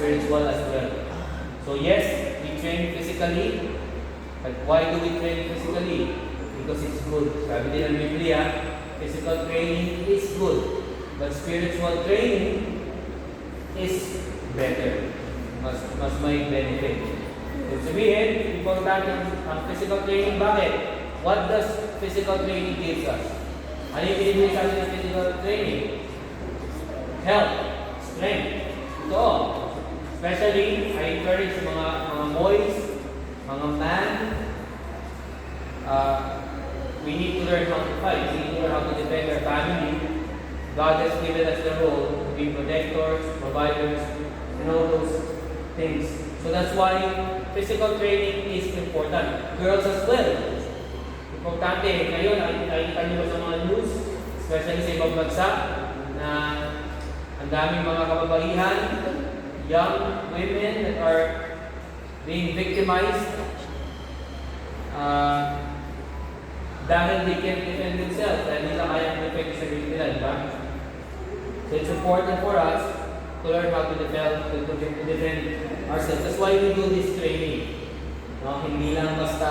spiritual as well. So yes, we train physically, but why do we train physically? Because it's good. Sabi din ng Biblia, physical training is good, but spiritual training is better. Mas may benefit. So sabihin, importante ang physical training. Bakit? What does physical training give us? Ano yung binibigay sa atin ng physical training? Health, strength. Ito. Especially, I encourage mga boys, mga man, we need to learn how to fight. We need to learn how to defend our family. God has given us the role to be protectors, providers, and all those things. So that's why physical training is important. Girls as well. Importante. Ngayon, nakikita niyo ba sa mga news, especially sa ibang bansa, na ang daming mga kababaihan, young women that are being victimized dahil they can't defend themselves, dahil nila kayang defend sa sarili nila, di ba? So it's important for us to learn how to defend ourselves. That's why we do this training. No? Hindi lang basta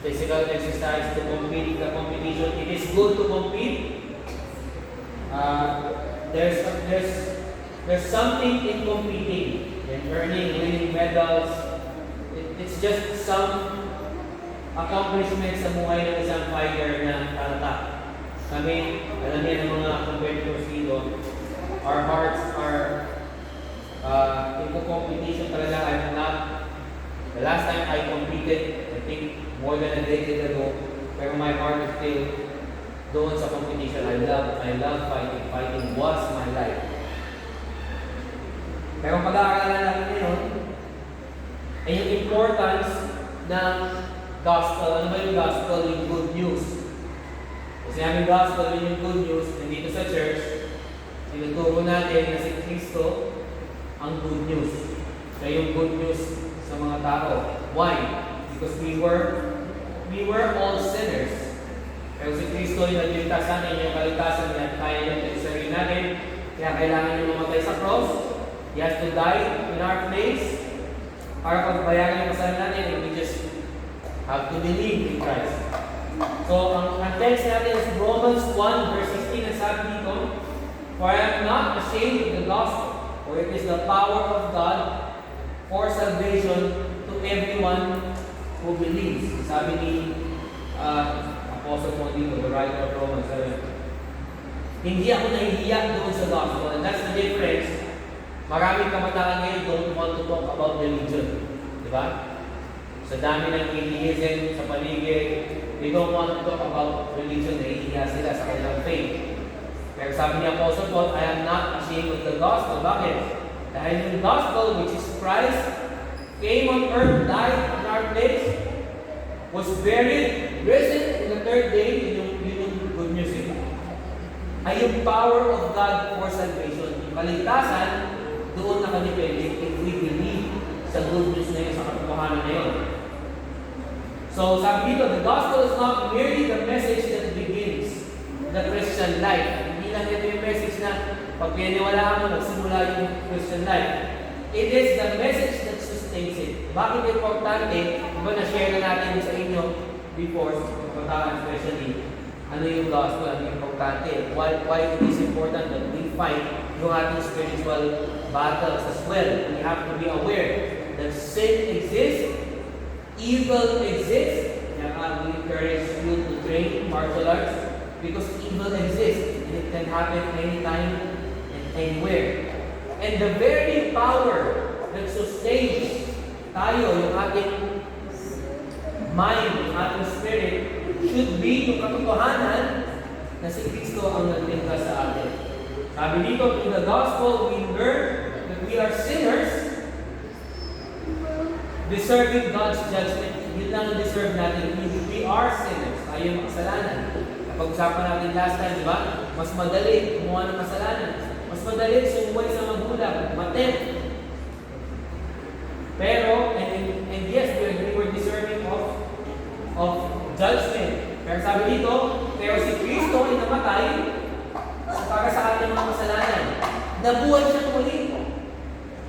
physical exercise to compete the competition. It is good to compete. There's something in competing and winning medals. It's just some accomplishment sa buhay ng isang fighter na talatak. Kami, alam niya ng mga competitors dito, our hearts are into competition talaga. The last time I competed, I think more than a decade ago, pero my heart is still doon sa competition. I love fighting. Fighting was my life. Pero pag-aaralan natin ngayon ay yung importance ng gospel. Ano ba yung gospel? Yung good news. Kasi namin gospel, yung good news, nandito sa church, tinuturo natin na si Kristo ang good news. Siya yung good news sa mga tao. Why? Because we were all sinners. Pero si Kristo yung nagligtas sa atin, yung kaligtasan niya, kaya yung sarili natin. Kaya kailangan niya mamatay sa cross. He has to die in our place para pagbayaran yung kasalanan natin, and we just have to believe in Christ. So, ang text natin is Romans 1 verse 16, and sabi dito, for I am not ashamed of the gospel, for it is the power of God for salvation to everyone who believes. Sabi ni Apostle Paul dito, the writer of Romans 7. Hindi ako nahihiya doon sa gospel, and that's the difference. Maraming kabataan ngayon don't want to talk about religion. Di ba? Sa dami ng atheism sa paligid, they don't want to talk about religion. Nahihiya sila sa kanilang faith. Pero sabi ni Apostle Paul, I am not ashamed of the gospel. Bakit? Dahil yung gospel, which is Christ, came on earth, died in our place, was buried, risen in the third day. Yun yung good news yun. Ay yung power of God for salvation. Yung kaligtasan, doon nakadepende if we believe sa good news na yun, sa katotohanan na yun. So, sabi dito, the gospel is not merely the message that begins the Christian life. Hindi lang ito yung message na pag pinaniwalaan mo, nagsimula yung Christian life. It is the message that sustains it. Bakit importante? Diba na-share na natin sa inyo before, kabataan especially, ano yung gospel, ano yung importante. Why it is important that we fight yung ating spiritual battles as well. We have to be aware that sin exists, evil exists. We encourage you to train martial arts because evil exists and it can happen anytime and anywhere. And the very power that sustains tayo, yung ating mind, yung ating spirit, should be yung katotohanan na si Kristo ang nagligtas sa atin. Sabi dito, in the gospel, we learn that we are sinners deserving God's judgment. Yun lang ang deserve natin. We are sinners. Tayo yung makasalanan. Napag-usapan natin last time, di ba? Mas madali gumawa ng kasalanan. Mas madali sumuway sa magulang, matempt. Pero, and yes, we were deserving of judgment. Pero sabi dito, pero si Kristo ay namatay para sa ating mga kasalanan. Nabuhay siya muli.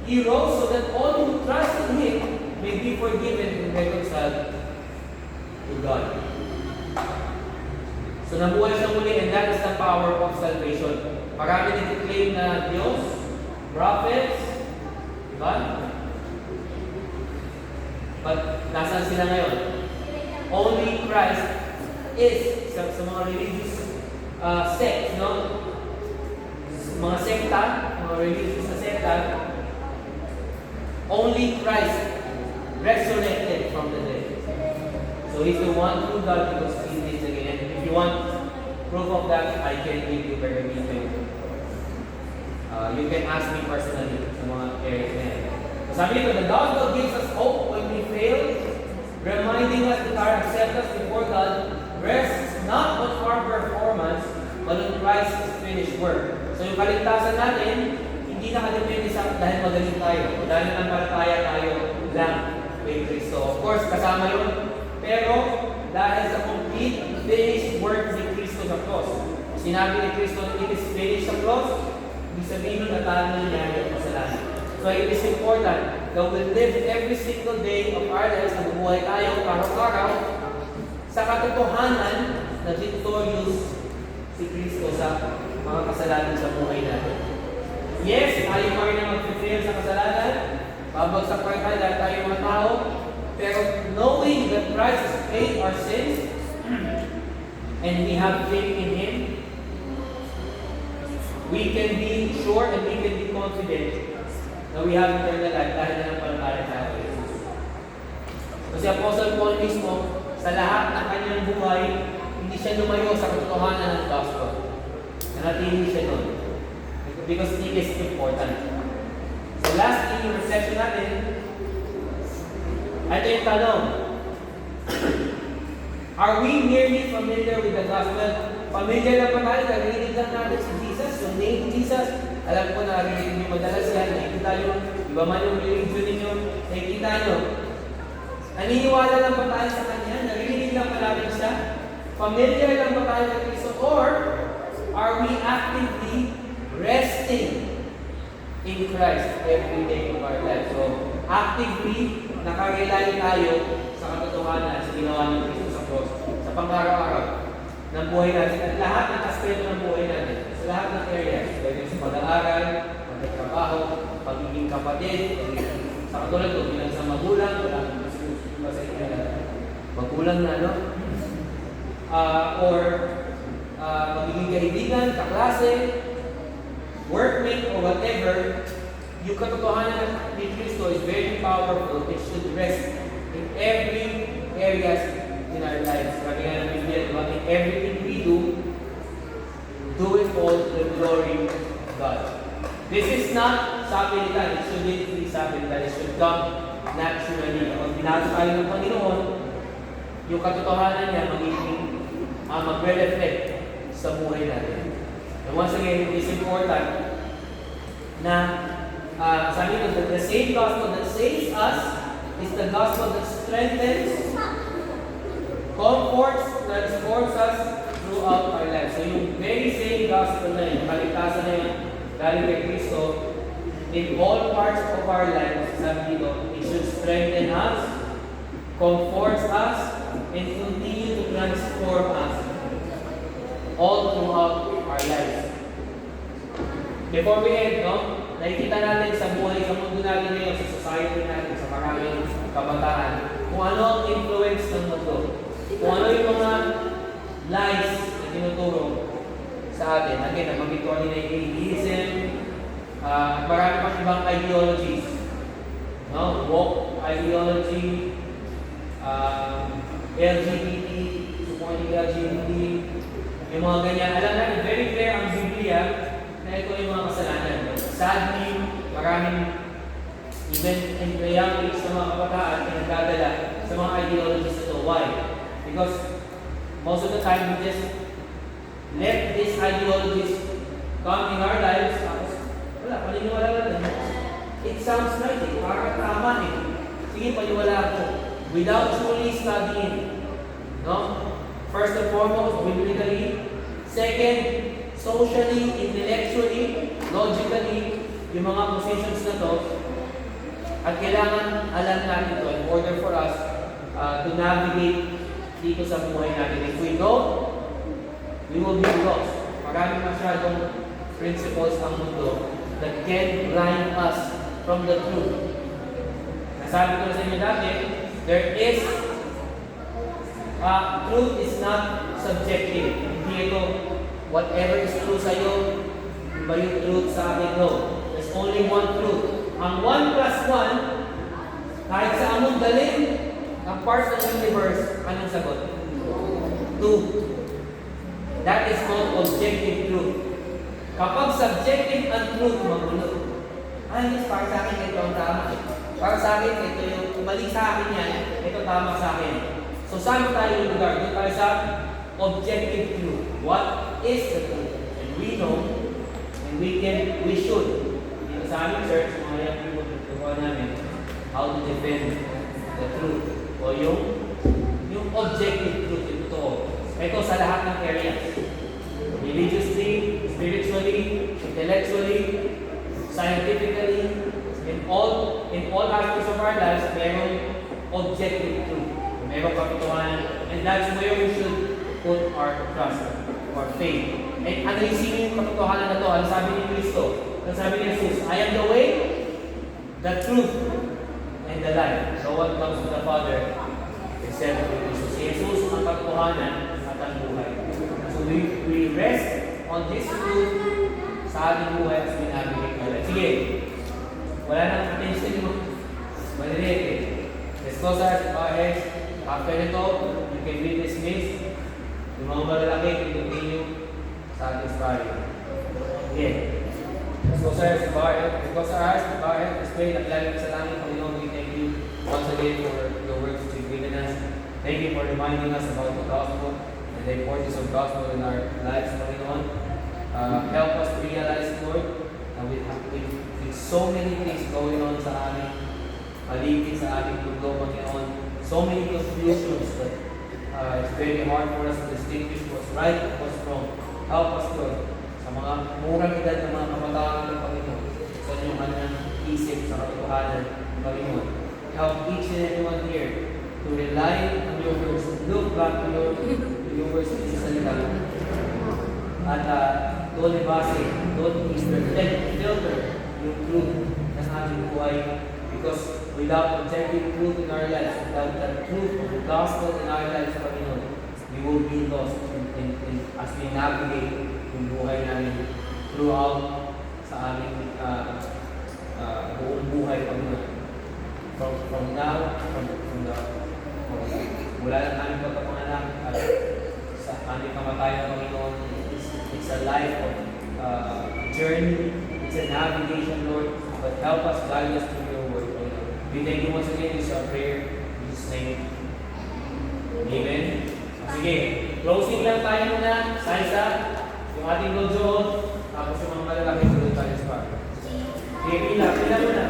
He He rose so that all who trust in Him may be forgiven and reconciled to God. So nabuhay siya muli, and that is the power of salvation. Marami nag-claim na Diyos, prophets, diba? But nasaan sila ngayon? Only Christ is sa mga religious sects, no? Mga sekta, mga religious na sekta, only Christ resurrected from the dead. So He's the one true God because He lives again. And if you want proof of that, I can give you very detailed. You can ask me personally sa mga areas na yan. Sabi nito, the gospel gives us hope when we fail, reminding us that our acceptance before God rests not on our performance, but on Christ's finished work. So yung kaligtasan natin, hindi nakadepende sa dahil magaling tayo, dahil nanampalataya tayo lang kay Kristo. Of course, kasama yun. Pero dahil sa complete finished work ni Kristo sa cross. Sinabi ni Kristo na it is finished sa cross, ibig sabihin na natalo niya yung kasalanan. So it is important that we live every single day of our lives na buhay tayo araw-araw sa katotohanan na victorious si Kristo sa mga kasalanan sa buhay natin. Yes, tayo pa rin na mag-fail sa kasalanan, babagsak pa rin tayo dahil tayo mga tao, pero knowing that Christ has paid our sins and we have faith in Him, we can be sure and we can be confident na we have eternal life dahil na nampalataya tayo kay Jesus. Kasi Apostle Paul mismo, sa lahat ng kanyang buhay, hindi siya lumayo sa katotohanan ng gospel. Nanatili siya doon. Because it is important. So lastly, yung session natin, ito yung tanong. Are we merely familiar with the gospel? Familiar lang pa tayo, narinig lang natin si Jesus, yung name Jesus. Alam ko na narinig niyo madalas yan, nakikita nyo, iba man yung religion ninyo, nakikita nyo. Naniniwala lang ba tayo sa Kanya? Narinig lang pa natin siya? Familiar lang ba tayo kay Kristo? Or are we actively resting in Christ every day of our life? So, actively nakarelay tayo sa katotohanan sa ginawa ng Kristo sa cross, sa pang-araw-araw ng buhay natin at lahat ng aspeto ng buhay natin, sa lahat ng areas, pwede sa pag-aaral, pagkatrabaho, pagiging kapatid, sa katulad ko, bilang sa magulang, wala akong ba sa inyo na magulang na, no? Or pagiging kaibigan, kaklase, workmate, or whatever, yung katotohanan ni Kristo is very powerful. It should rest in every areas in our lives. Sabi nga ng Biblia, diba? In everything we do it all to the glory of God. This is not sabi nila, it shouldn't be sabi nila, it should come naturally. Kapag pinasok tayo ng Panginoon, yung katotohanan niya magiging magre-reflect sa buhay natin. And once again, it is important na sabi nyo, that the same gospel that saves us is the gospel that strengthens, comforts, transforms us throughout our lives. So yung very same gospel na yun, kaligtasan na yun, galing kay Kristo, in all parts of our lives, sabi dito, it should strengthen us, comforts us, and continue to transform us all throughout our lives. Before we end, no? Nakikita natin sa buhay, sa mundo natin ngayon, sa society natin, sa maraming kabataan, kung ano ang influence ng mundo. Kung ano yung mga lies na tinuturo sa atin. Again, nabanggit ko kanina yung atheism, marami pang ibang ideologies. No? Woke ideology, LGBT, supporting LGBT, yung mga ganyan. Alam natin, very clear ang Biblia na ito yung mga kasalanan. Sadly, maraming even in the young age sa mga kabataan ay nagdadala sa mga ideologies na ito. Why? Because most of the time we just let these ideologies come in our lives. Tapos, wala, paniniwala natin. It sounds right eh, parang tama eh. Sige, paniwala ako. Without truly studying. No? First and foremost, biblically. Second, socially, intellectually, logically, yung mga positions na to, At kailangan alam natin ito in order for us to navigate dito sa buhay natin. If we don't, we will be lost. Maraming masyadong principles ang mundo that can blind us from the truth. Nasabi ko na sa inyo dati, truth is not subjective. Hindi ito, whatever is true sa iyo, iba yung truth sa akin. No. There's only one truth. Ang 1 plus 1, kahit sa among dalhin, ang parts ng universe, anong sagot? 2. That is called objective truth. Kapag subjective ang truth, magulo. Yes, para sa akin, ito ang tama. Para sa akin, ito yung mali sa akin yan, ito tama sa akin. So, saan tayo yung lugar? Doon tayo sa objective truth. What is the truth? And we know, and we should. Dito sa aming church, mga young people, tutuwa namin, how to defend the truth. O yung objective truth, yung totoo. Ito sa lahat ng areas. Religiously, spiritually, intellectually, scientifically, in all aspects of our lives, mayroong objective truth. Mayroong katotohanan. And that's where we should put our trust, our faith. And analysin yung katotohanan na ito. Ano sabi ni Kristo? Ano sabi ni Jesus? I am the way, the truth, and the life. No one comes to the Father except through Jesus. Si Jesus ang katotohanan at ang buhay. So we rest on this truth sa ating buhay as we navigate our life. Sige, wala nang attention mo. Maliliit eh. Let's close our heads. After nito, you can be dismissed. Yung mga malalaki can continue sa ating story. Again, let's close our eyes, bow our heads, let's pray. Naglalim sa langit, Panginoon, we thank you once again for the words that you've given us. Thank you for reminding us about the gospel and the importance of gospel in our lives, Panginoon. Help us realize, Lord, with so many things going on sa aming paligid, sa ating mundo, Panginoon. So many confusions that it's very hard for us to distinguish what's right and what's wrong. Help us, Lord, sa mga murang edad ng mga kabataan ng Panginoon, sa inyong kanyang isip, sa katotohanan ng Panginoon. Help each and everyone here to rely on your words, look back to your words na isasalita. At don't base, don't filter yung truth ng ating buhay. Because without objective truth in our lives, without the truth of the gospel in our lives, Panginoon, we will be lost as we navigate yung buhay namin throughout sa aming buong buhay, Panginoon. From now, mula ng aming pagkapanganak at sa aming kamatayan, Panginoon, it's a life of journey, it's a navigation, Lord, but help us, guide us through your word, Lord. We thank you once again. This is our prayer. In Jesus' name. Amen. Sige, closing lang tayo muna. Sa yung ating Lord John, tapos yung mga malalaki tuloy tayo sa pag. Okay, pila muna.